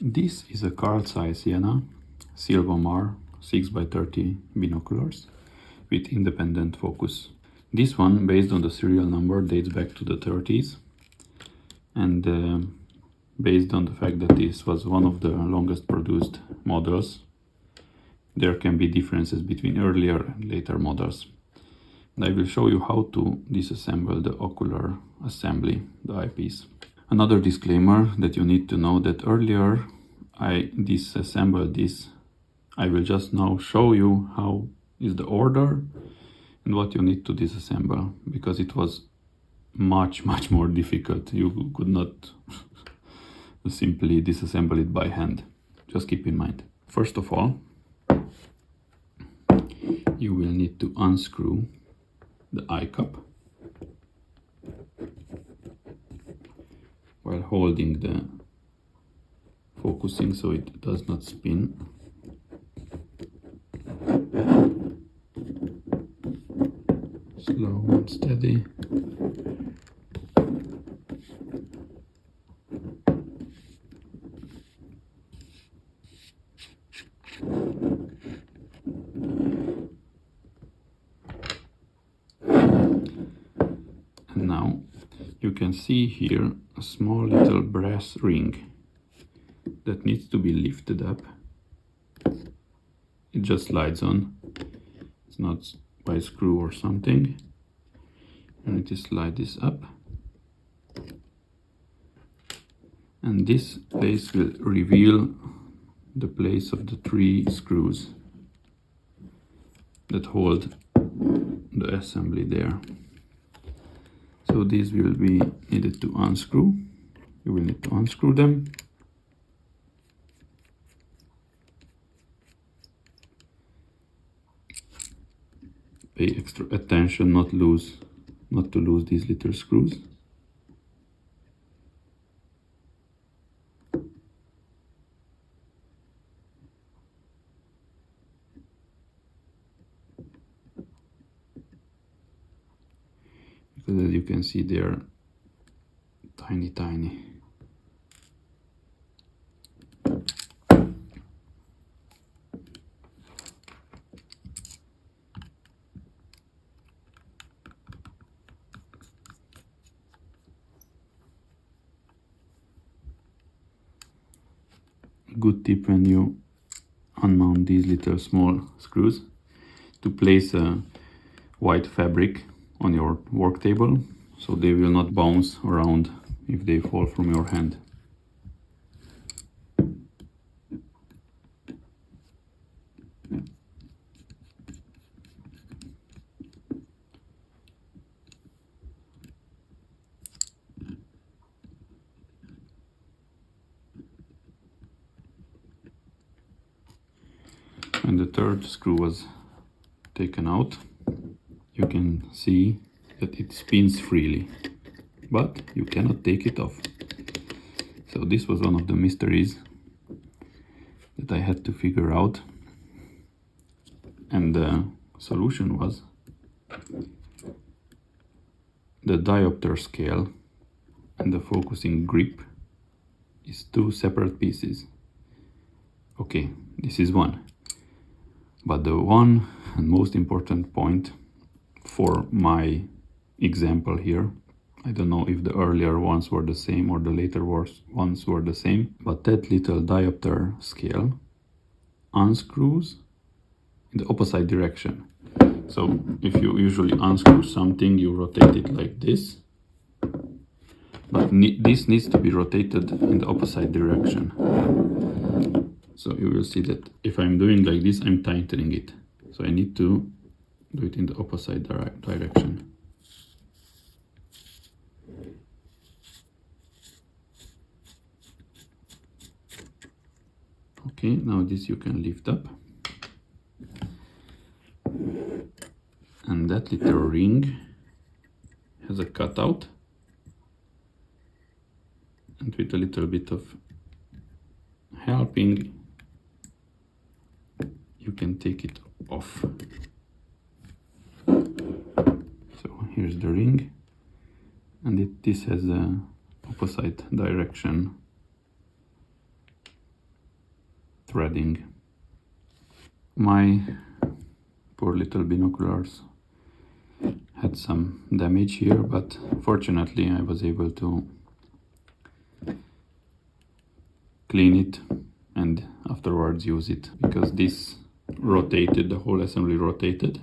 This is a Carl Zeiss Jena Silvamar 6x30 binoculars with independent focus. This one, based on the serial number, dates back to the 30s, and based on the fact that this was one of the longest produced models, there can be differences between earlier and later models. And I will show you how to disassemble the ocular assembly, the eyepiece. Another disclaimer that you need to know that earlier I disassembled this. I will just now show you how is the order and what you need to disassemble, because it was much more difficult. You could not simply disassemble it by hand. Just keep in mind. First of all, you will need to unscrew the eye cup while holding the focusing so it does not spin. Slow and steady. And now you can see here a small little brass ring that needs to be lifted up. It just slides on. It's not by a screw or something. And it is slide this up. And this place will reveal the place of the 3 screws that hold the assembly there. So these will be needed to unscrew. You will need to unscrew them. Pay extra attention not to lose these little screws. Because as you can see, they are tiny. Good tip when you unmount these little small screws to place a white fabric on your work table so they will not bounce around if they fall from your hand. When the 3rd screw was taken out, you can see that it spins freely, but you cannot take it off. So this was one of the mysteries that I had to figure out, and the solution was the diopter scale and the focusing grip is 2 separate pieces. Okay, this is one. But the one and most important point for my example here, I don't know if the earlier ones were the same or the later ones were the same, but that little diopter scale unscrews in the opposite direction. So if you usually unscrew something, you rotate it like this, but this needs to be rotated in the opposite direction. So you will see that if I'm doing like this, I'm tightening it. So I need to do it in the opposite direction. Okay, now this you can lift up. And that little ring has a cutout. And with a little bit of helping, you can take it off. So here's the ring, and this has a opposite direction threading. My poor little binoculars had some damage here, but fortunately I was able to clean it and afterwards use it, because this rotated, the whole assembly rotated,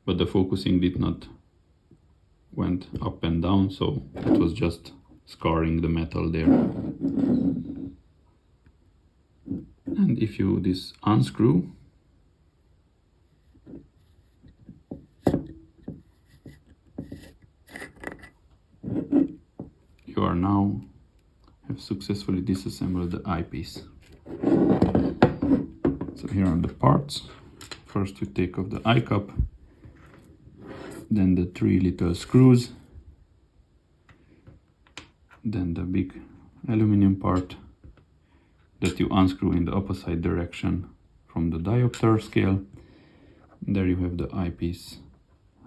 but the focusing did not went up and down, so it was just scarring the metal there. And if you this unscrew, you are now have successfully disassembled the eyepiece. So here are the parts. First you take off the eye cup, then the 3 little screws, then the big aluminum part that you unscrew in the opposite direction from the diopter scale. There you have the eyepiece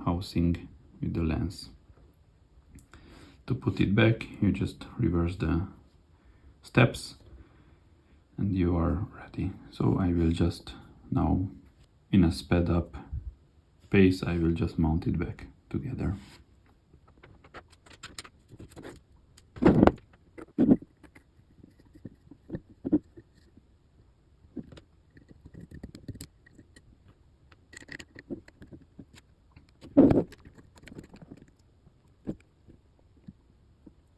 housing with the lens. To put it back, you just reverse the steps and you are ready. So I will just now, in a sped up pace, I will just mount it back together.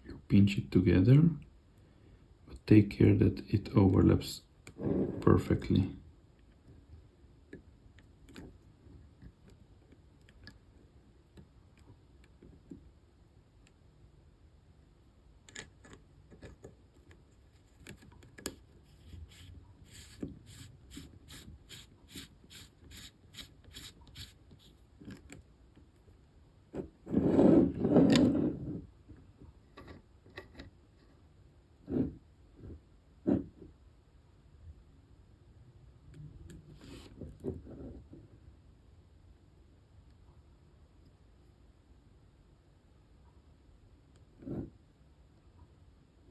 You pinch it together, but take care that it overlaps perfectly.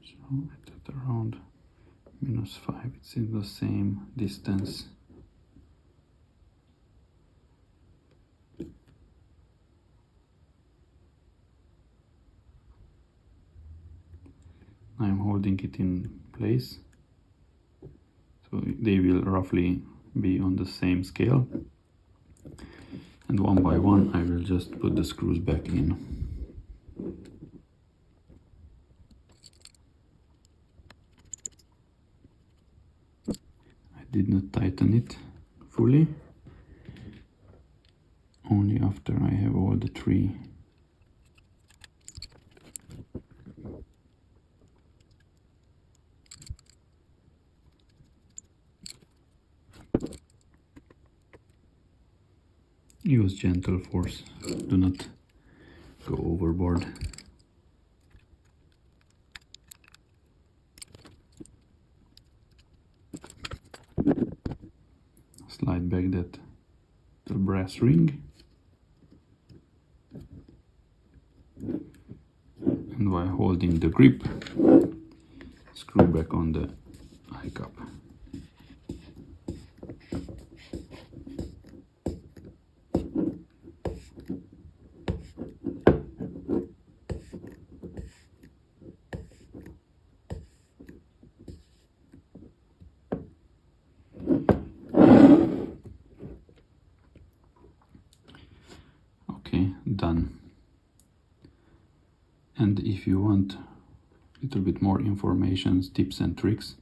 So at around -5, it's in the same distance. I'm holding it in place, so they will roughly be on the same scale, and one by one I will just put the screws back in. I did not tighten it fully, only after I have all the 3. Use gentle force, do not go overboard. Slide back that the brass ring, and while holding the grip, screw back on the eye cup. Okay, done. And if you want a little bit more information, tips and tricks,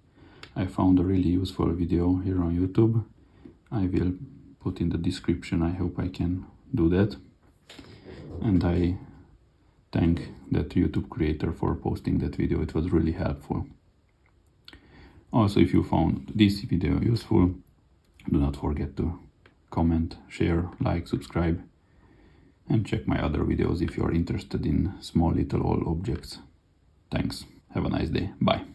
I found a really useful video here on YouTube. I will put in the description. I hope I can do that. And I thank that YouTube creator for posting that video. It was really helpful. Also, if you found this video useful, do not forget to comment, share, like, subscribe, and check my other videos if you are interested in small little old objects. Thanks. Have a nice day. Bye.